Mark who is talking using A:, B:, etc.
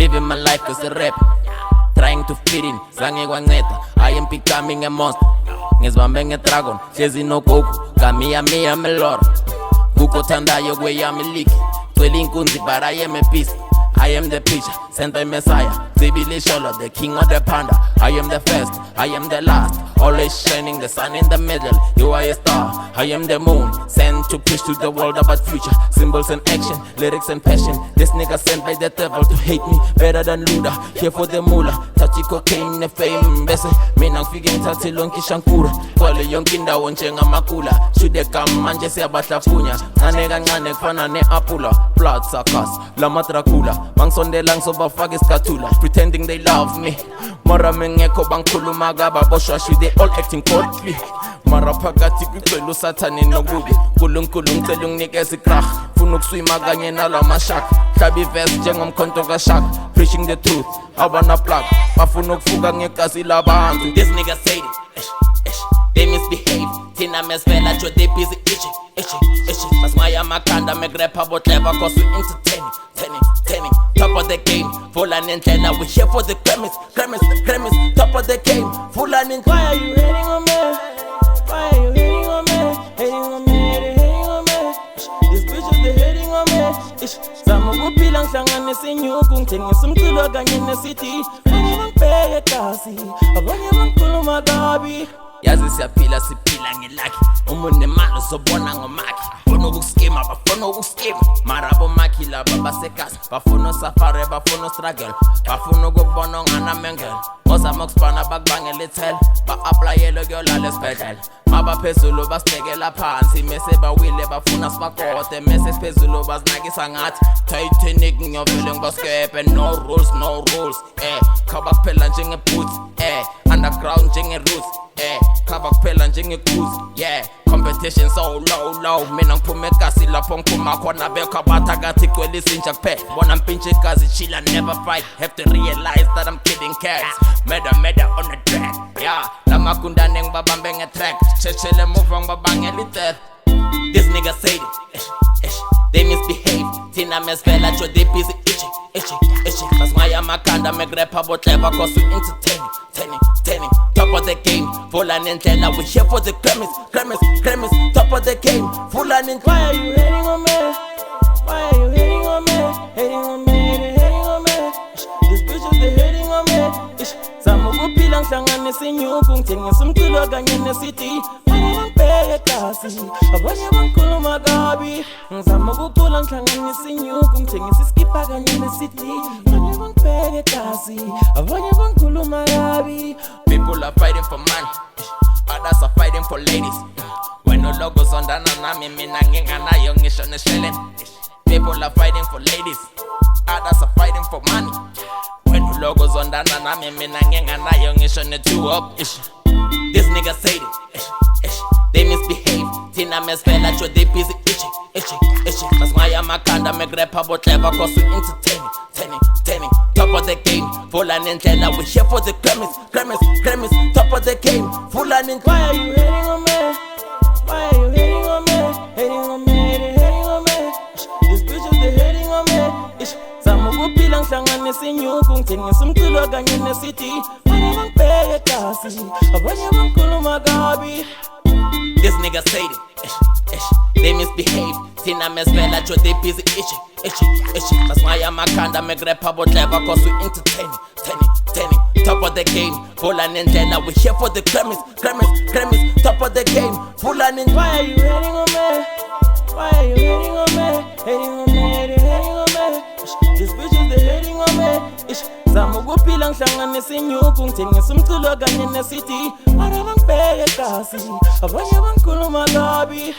A: Living my life as a rap, trying to fit in, zange kwanceda. I am becoming a monster. Ngizibambe ngedragon, hlezi nogogo, Gamia melora. Kukothandayo kweyami league, cwela inkunzi but I am a beast. I am the preacher, sent by Messiah, Zibili Sholo, the king of the panda. I am the first, I am the last, always shining, the sun in the middle. You are a star, I am the moon, sent to preach to the world about future. Symbols and action, lyrics and passion. This nigga sent by the devil to hate me, better than Luda. Here for the moolah, touchy cocaine, the fame. Bese, mina ngifike ngithathe lonke ishankura. Kwale yonke indawo njengamakula. Shude kamanje siyabahlafunya. Ncane kancane kufana ne-apula. Blood suckers, lama Dracula. Bangisondela ngizobafaka isikhathula, pretending they love me. Mara mengekho bangikhuluma kababoshwashu, they all acting coldly. Mara phakathi kwicwela usathane nokubi. Nkulunkulu ngicela unginikeze ikrah, funa ukuswima kanye nalamashark. Hlaba iverse njengomkhonto kaShark, preaching the truth, abana plug. Bafuna ukufuka ngegazi labantu. This nigga said it, they misbehave. Thina mesivela nje they busy itching. Basmaya makhanda megrapha botleva cause we entertaining. Top of the game, full and antenna. We here for the premise. Top of the game, full and antenna.
B: Why are you hating on me? Why are you hating on me? Hating on me. These bitches they hating on me. Zama kuphila ngihlanganisa inyuku, ngithengisa umculo kanye necity. Abanye bangibheke kasi, abanye bangikhuluma kabi.
A: Yazi siyaphila siphila ngelakhi, umuntu nemali uzobona ngomakhi. Bafuna ukuskema, bafuna ukuskema. Mara bomakhi laba basekasi, bafuna usafari, bafuna ustruggle, bafuna ukubona onganamengelo. Ngozama ukusibana bakubangela ithela, ba-aplayele kuyolala esibhedlela. Mabaphezulu basibekela phansi, mese bawile bafuna sibakode. Mese siphezulu bazinakisa ngathi Titanic, ngiyovele ngibaskepe. No rules, khaba kuphela njenge-boots, underground njenge-roots, khaba kuphela njenge-cruise, competition so low. Mina ngiphume egasi lapho ngiphuma khona, bekho abathakathi igcwele izinja kuphela. Bona mpintshe igazi, chill and never fight. Have to realize that I'm kidding cats. Meda on the track, lamakundane ngibabambe nge-track. Chechele move ngibabangela i-death. This nigga said it, they misbehave. Thina mesivela nje they busy itching. Basmaya makhanda megrapha botleva cause we entertaining. Top of the game, full and antenna. We here for the premise. Top of the game, full and antenna.
B: Why are you hating on me? Why are you hating on me? Hating on me. These bitches they hating on me. Zama kuphila ngihlanganisa inyuku, ngithengisa umculo kanye necity. Abanye bangibheke kasi, abanye bangikhuluma kabi. Ngizama ukucula ngihlanganisa inyuku, ngithengisa iskipa kanye necity. Abanye bangibheke kasi, abanye bangikhuluma kabi.
A: People are fighting for money, others are fighting for ladies. When no logos on dana nami, mina nginganayo ngisho nesheleni. People are fighting for ladies, others are fighting for money. When no logos on dana nami, mina nginganayo ngisho ne-two up. This nigga said it, they misbehave. Thina mesivela nje they busy itching. Basmaya makhanda megrapha botleva cause we entertaining. Top of the game, full and antenna. We here for the premise. Top of the game, full and antenna.
B: Why are you hating on me? Why are you hating on me? Hating on me. These bitches they hating on me. Zama kuphila ngihlanganisa inyuku, ngithengisa umculo kanye necity. Abanye bangibheke kasi, abanye bangikhuluma kabi.
A: This nigga said it, they misbehave. Thina mesivela nje they busy itching. Basmaya makhanda megrapha botleva cause we entertaining. Top of the game, full and antenna. We here for the premise. Top of the game, full and antenna.
B: Why are you hating on me? Why are you hating on me? Hating on me. These bitches they hating on me. Zama kuphila ngihlanganisa inyuku, ngithengisa umculo kanye necity. Mara bangibheke kasi, abanye bangikhuluma kabi.